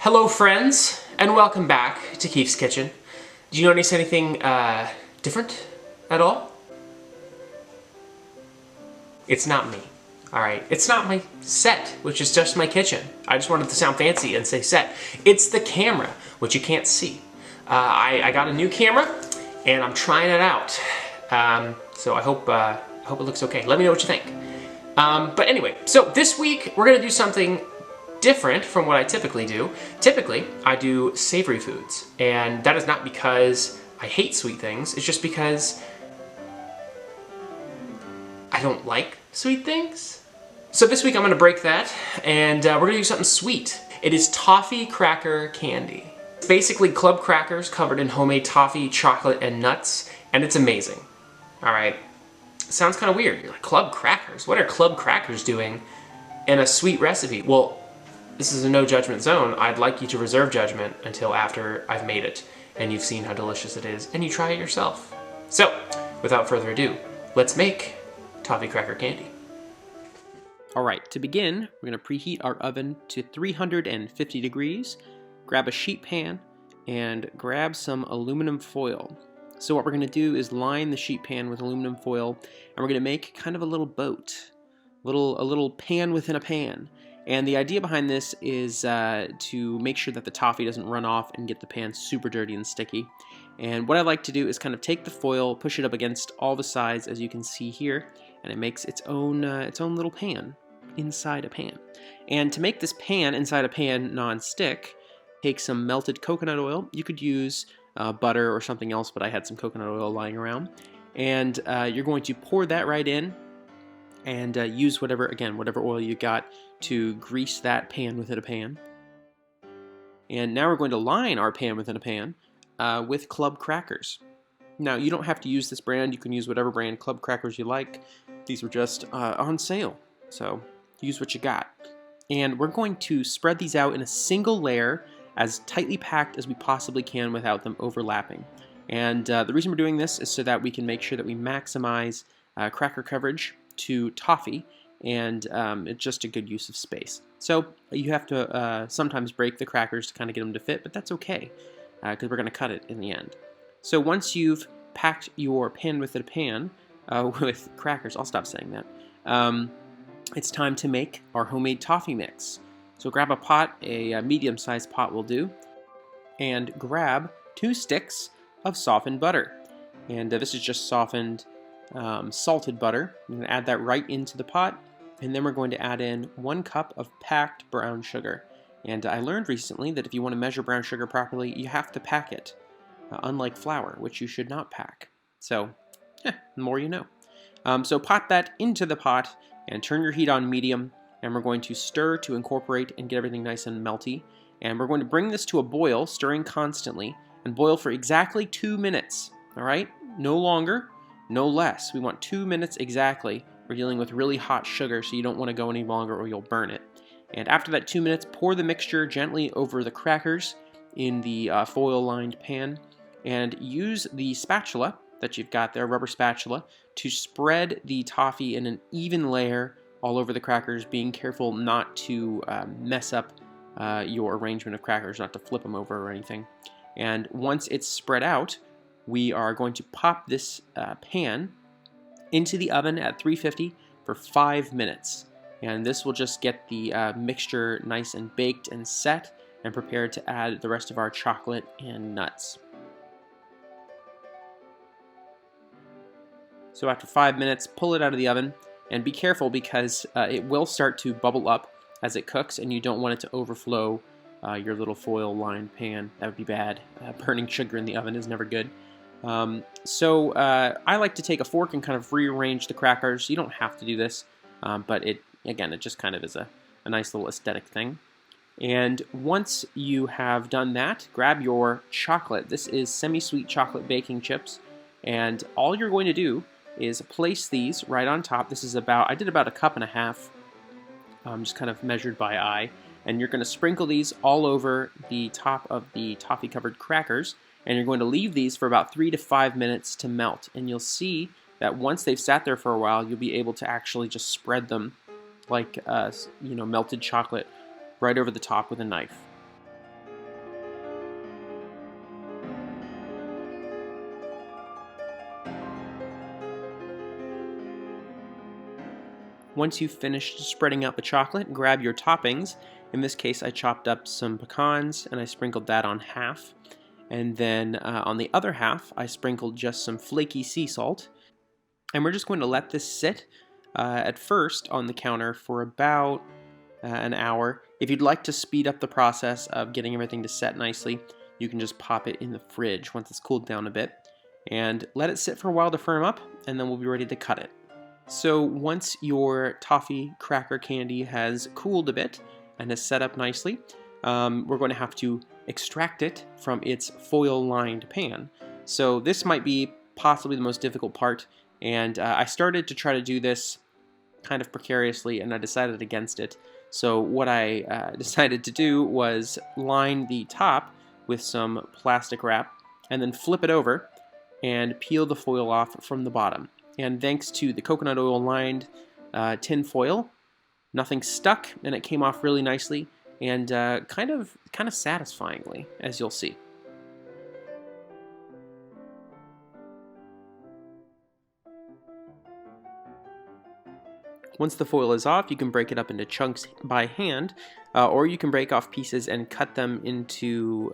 Hello friends, and welcome back to Keefe's Kitchen. Do you notice anything different at all? It's not me, alright? It's not my set, which is just my kitchen. I just wanted to sound fancy and say set. It's the camera, which you can't see. I got a new camera, and I'm trying it out. So I hope it looks okay. Let me know what you think. But anyway, so this week we're gonna do something different from what I typically do. Typically, I do savory foods, and that is not because I hate sweet things, it's just because I don't like sweet things. So this week I'm gonna break that, and we're gonna do something sweet. It is toffee cracker candy. It's basically club crackers covered in homemade toffee, chocolate, and nuts, and it's amazing. All right, sounds kind of weird. You're like, club crackers? What are club crackers doing in a sweet recipe? Well, this is a no judgment zone. I'd like you to reserve judgment until after I've made it and you've seen how delicious it is and you try it yourself. So, without further ado, let's make toffee cracker candy. All right, to begin, we're gonna preheat our oven to 350 degrees, grab a sheet pan, and grab some aluminum foil. So what we're gonna do is line the sheet pan with aluminum foil, and we're gonna make kind of a little boat, a little pan within a pan. And the idea behind this is to make sure that the toffee doesn't run off and get the pan super dirty and sticky. And what I like to do is kind of take the foil, push it up against all the sides, as you can see here, and it makes its own little pan inside a pan. And to make this pan inside a pan non-stick, take some melted coconut oil. You could use butter or something else, but I had some coconut oil lying around. And you're going to pour that right in, and use whatever oil you got to grease that pan within a pan. And now we're going to line our pan within a pan with club crackers. Now, you don't have to use this brand. You can use whatever brand club crackers you like. These were just on sale, so use what you got. And we're going to spread these out in a single layer, as tightly packed as we possibly can without them overlapping. And the reason we're doing this is so that we can make sure that we maximize cracker coverage to toffee, and it's just a good use of space. So you have to sometimes break the crackers to kind of get them to fit, but that's okay, because we're going to cut it in the end. So once you've packed your pan within a pan with crackers, I'll stop saying that, it's time to make our homemade toffee mix. So grab a pot, a medium-sized pot will do, and grab 2 sticks of softened butter. And this is just softened salted butter. I'm going to add that right into the pot, and then we're going to add in 1 cup of packed brown sugar. And I learned recently that if you want to measure brown sugar properly, you have to pack it, unlike flour, which you should not pack. So, the more you know. So pop that into the pot and turn your heat on medium, and we're going to stir to incorporate and get everything nice and melty. And we're going to bring this to a boil, stirring constantly, and boil for exactly 2 minutes. All right? No longer, no less. We want 2 minutes exactly. We're dealing with really hot sugar, so you don't want to go any longer or you'll burn it. And after that 2 minutes, pour the mixture gently over the crackers in the foil-lined pan, and use the spatula that you've got there, rubber spatula, to spread the toffee in an even layer all over the crackers, being careful not to mess up your arrangement of crackers, not to flip them over or anything. And once it's spread out, we are going to pop this pan into the oven at 350 for 5 minutes. And this will just get the mixture nice and baked and set and prepared to add the rest of our chocolate and nuts. So after 5 minutes, pull it out of the oven, and be careful because it will start to bubble up as it cooks, and you don't want it to overflow your little foil-lined pan. That would be bad. Burning sugar in the oven is never good. So I like to take a fork and kind of rearrange the crackers. You don't have to do this, but it just kind of is a nice little aesthetic thing. And once you have done that, grab your chocolate. This is semi-sweet chocolate baking chips, and all you're going to do is place these right on top. This is I did about 1.5 cups, just kind of measured by eye. And you're going to sprinkle these all over the top of the toffee-covered crackers, and you're going to leave these for about 3 to 5 minutes to melt. And you'll see that once they've sat there for a while, you'll be able to actually just spread them like melted chocolate right over the top with a knife. Once you've finished spreading out the chocolate, grab your toppings. In this case, I chopped up some pecans and I sprinkled that on half. And then on the other half, I sprinkled just some flaky sea salt. And we're just going to let this sit at first on the counter for about an hour. If you'd like to speed up the process of getting everything to set nicely, you can just pop it in the fridge once it's cooled down a bit and let it sit for a while to firm up, and then we'll be ready to cut it. So once your toffee cracker candy has cooled a bit and has set up nicely, we're going to have to extract it from its foil-lined pan. So this might be possibly the most difficult part, and I started to try to do this kind of precariously, and I decided against it. So what I decided to do was line the top with some plastic wrap, and then flip it over and peel the foil off from the bottom. And thanks to the coconut oil lined tin foil, nothing stuck, and it came off really nicely and kind of satisfyingly, as you'll see. Once the foil is off, you can break it up into chunks by hand, or you can break off pieces and cut them into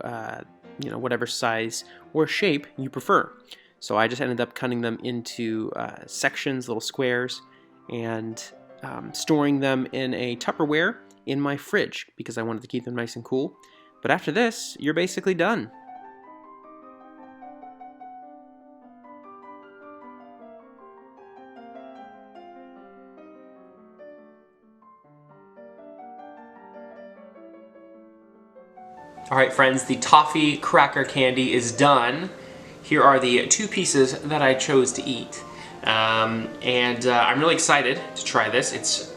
whatever size or shape you prefer. So I just ended up cutting them into sections, little squares, and storing them in a Tupperware in my fridge because I wanted to keep them nice and cool. But after this, you're basically done. All right, friends, the toffee cracker candy is done. Here are the two pieces that I chose to eat. I'm really excited to try this. It's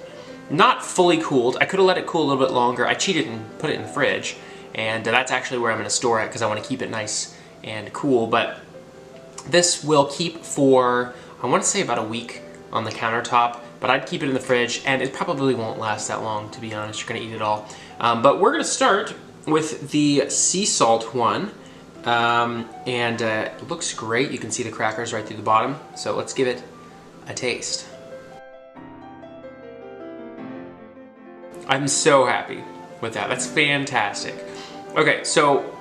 not fully cooled. I could have let it cool a little bit longer. I cheated and put it in the fridge, and that's actually where I'm going to store it because I want to keep it nice and cool. But this will keep for, I want to say, about a week on the countertop, but I'd keep it in the fridge, and it probably won't last that long, to be honest. You're going to eat it all. But we're going to start with the sea salt one. It looks great. You can see the crackers right through the bottom. So let's give it a taste. I'm so happy with that. That's fantastic. Okay, so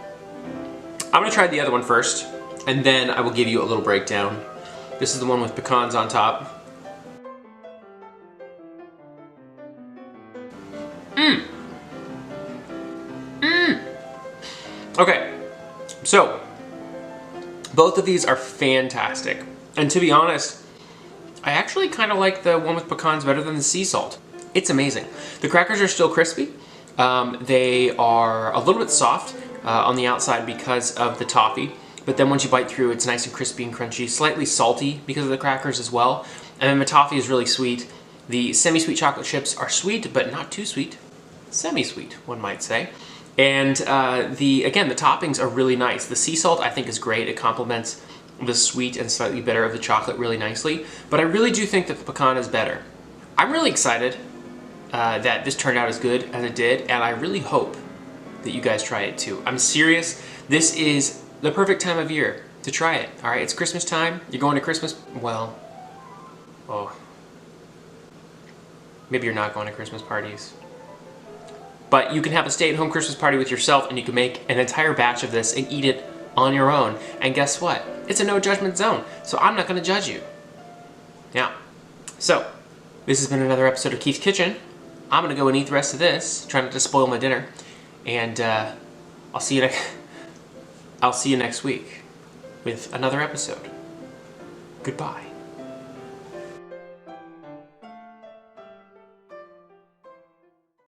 I'm gonna try the other one first, and then I will give you a little breakdown. This is the one with pecans on top. Okay, so both of these are fantastic. And to be honest, I actually kind of like the one with pecans better than the sea salt. It's amazing. The crackers are still crispy. They are a little bit soft on the outside because of the toffee, but then once you bite through, it's nice and crispy and crunchy, slightly salty because of the crackers as well. And then the toffee is really sweet. The semi-sweet chocolate chips are sweet, but not too sweet. Semi-sweet, one might say. And the toppings are really nice. The sea salt, I think, is great. It complements the sweet and slightly bitter of the chocolate really nicely. But I really do think that the pecan is better. I'm really excited that this turned out as good as it did, and I really hope that you guys try it too. I'm serious. This is the perfect time of year to try it. All right, it's Christmas time. You're going to Christmas? Well, maybe you're not going to Christmas parties. But you can have a stay-at-home Christmas party with yourself, and you can make an entire batch of this and eat it on your own. And guess what? It's a no-judgment zone, so I'm not going to judge you. Now, so this has been another episode of Keith's Kitchen. I'm going to go and eat the rest of this, try not to spoil my dinner, and I'll see you next week with another episode. Goodbye.